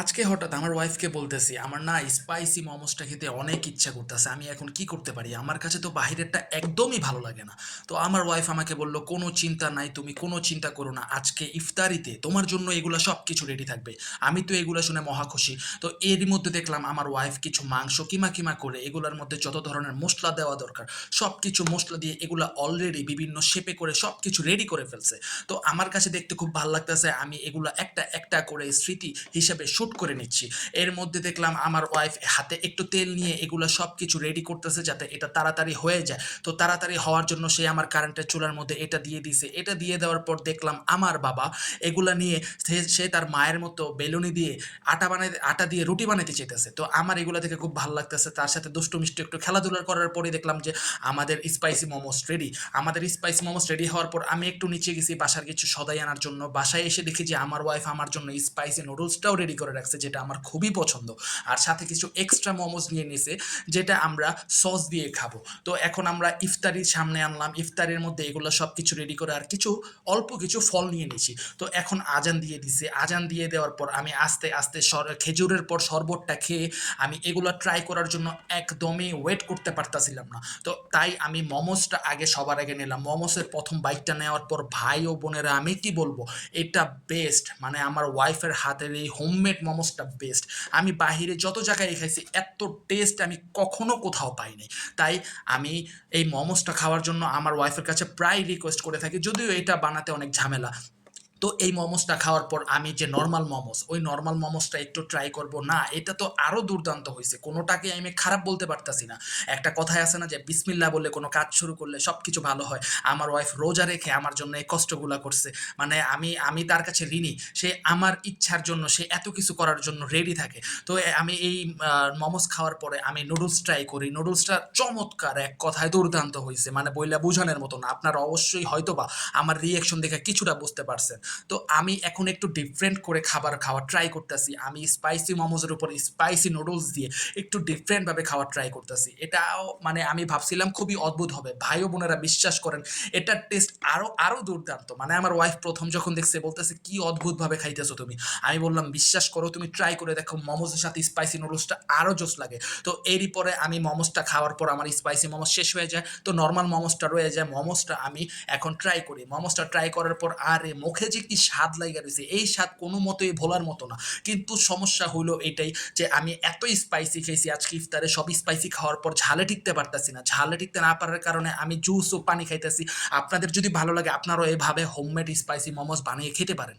আজকে হঠাৎ আমার ওয়াইফকে বলতেছি আমার না স্পাইসি মোমোসটা খেতে অনেক ইচ্ছা করতেছে, আমি এখন কি করতে পারি? আমার কাছে তো বাহিরেরটা একদমই ভালো লাগে না। তো আমার ওয়াইফ আমাকে বলল, কোনো চিন্তা নাই, তুমি কোনো চিন্তা করো না, আজকে ইফতারিতে তোমার জন্য এগুলা সব কিছু রেডি থাকবে। আমি তো এগুলা শুনে মহা খুশি। তো এর মধ্যে দেখলাম আমার ওয়াইফ কিছু মাংস কিমা কিমা করে এগুলার মধ্যে যত ধরনের মশলা দেওয়া দরকার সব কিছু মশলা দিয়ে এগুলা অলরেডি বিভিন্ন শেপে করে সব কিছু রেডি করে ফেলছে। তো আমার কাছে দেখতে খুব ভালো লাগতেছে, আমি এগুলা একটা একটা করে স্মৃতি হিসেবে শুট করে নিচ্ছি। এর মধ্যে দেখলাম আমার ওয়াইফ হাতে একটু তেল নিয়ে এগুলা সব কিছু রেডি করতেছে যাতে এটা তাড়াতাড়ি হয়ে যায়। তো তাড়াতাড়ি হওয়ার জন্য সে আমার কারেন্টের চুলার মধ্যে এটা দিয়ে দিছে। এটা দিয়ে দেওয়ার পর দেখলাম আমার বাবা এগুলা নিয়ে সে তার মায়ের মতো বেলুনি দিয়ে আটা দিয়ে রুটি বানাইতে চাইতেছে। তো আমার এগুলা দেখে খুব ভালো লাগতেছে। তার সাথে দুষ্টু মিষ্টি একটু খেলাধুলা করার পরে দেখলাম যে আমাদের স্পাইসি মোমোস রেডি। আমাদের স্পাইসি মোমোস রেডি হওয়ার পর আমি একটু নিচে গেছি বাসার কিছু সদাই আনার জন্য। বাসায় এসে দেখি যে আমার ওয়াইফ আমার জন্য স্পাইসি নুডলসটাও রেডি করে রাখছে, যেটা আমার খুবই পছন্দ। আর সাথে কিছু এক্সট্রা মোমোস নিয়ে নিছে, যেটা আমরা সস দিয়ে খাবো। তো এখন আমরা ইফতারির সামনে আনলাম। ইফতারের মধ্যে এগুলো সব কিছু রেডি করে আর কিছু অল্প কিছু ফল নিয়ে নিছি। তো এখন আজান দিয়ে দিছে। আজান দিয়ে দেওয়ার পর আমি আস্তে আস্তে খেজুরের পর শরবতটা খেয়ে আমি এগুলো ট্রাই করার জন্য একদমই ওয়েট করতে পারতাছিলাম না। তো তাই আমি মোমোসটা আগে সবার আগে নিলাম। মোমোসের প্রথম বাইটটা নেওয়ার পর ভাই ও বোনেরা আমি কি বলবো, এটা বেস্ট। মানে আমার ওয়াইফের হাতের এই হোমমেড মোমোসটা বেস্ট। আমি বাহিরে যত জায়গায় খাইছি এত টেস্ট আমি কখনো কোথাও পাইনি। তাই আমি এই মোমোসটা খাওয়ার জন্য আমার ওয়াইফের কাছে প্রায় রিকোয়েস্ট করে থাকি, যদিও এটা বানাতে অনেক ঝামেলা। তো এই মোমোসটা খাওয়ার পর আমি যে নর্মাল মোমোস, ওই নর্মাল মোমোসটা একটু ট্রাই করব। না, এটা তো আরও দুর্দান্ত হয়েছে, কোনোটাকে আমি খারাপ বলতে পারতাছি না। একটা কথাই আছে না যে বিসমিল্লাহ বলে কোনো কাজ শুরু করলে সব কিছু ভালো হয়। আমার ওয়াইফ রোজা রেখে আমার জন্য এই কষ্টগুলা করছে। মানে আমি আমি তার কাছে ঋণী। সে আমার ইচ্ছার জন্য সে এত কিছু করার জন্য রেডি থাকে। তো আমি এই মোমোস খাওয়ার পরে আমি নুডলস ট্রাই করি। নুডলসটা চমৎকার, এক কথায় দুর্দান্ত হয়েছে, মানে বইলা বুঝানোর মতো না। আপনারা অবশ্যই হয়তোবা আমার রিয়াকশন দেখে কিছুটা বুঝতে পারছেন। তো আমি এখন একটু ডিফারেন্ট করে খাবার খাওয়ার ট্রাই করতেছি। আমি স্পাইসি মোমোজের উপর স্পাইসি নুডলস দিয়ে একটু ডিফারেন্টভাবে খাওয়ার ট্রাই করতেছি। এটাও মানে আমি ভাবছিলাম খুবই অদ্ভুত হবে। ভাই ও বোনেরা বিশ্বাস করেন, এটার টেস্ট আরও আরও দুর্দান্ত। মানে আমার ওয়াইফ প্রথম যখন দেখছে বলতেছে, কি অদ্ভুতভাবে খাইতেছো তুমি। আমি বললাম বিশ্বাস করো, তুমি ট্রাই করে দেখো, মোমোজের সাথে স্পাইসি নুডলসটা আরও জোস লাগে। তো এরই পরে আমি মোমোসটা খাওয়ার পর আমার স্পাইসি মোমোস শেষ হয়ে যায়। তো নর্মাল মোমোসটা রয়ে যায়। মোমোসটা আমি এখন ট্রাই করি। মোমোসটা ট্রাই করার পর আরে মুখে যে কি স্বাদ লাইগা রইছে, এই স্বাদ কোনো মতোই ভোলার মতো না। কিন্তু সমস্যা হইলো এটাই যে আমি এত স্পাইসি খেয়েছি আজকে ইফতারে, সব স্পাইসি খাওয়ার পর ঝালে টিকতে পারতাছি না। ঝালে টিকতে না পারার কারণে আমি জুস ও পানি খাইতেছি। আপনাদের যদি ভালো লাগে আপনারাও এভাবে হোমমেড স্পাইসি মোমোস বানিয়ে খেতে পারেন।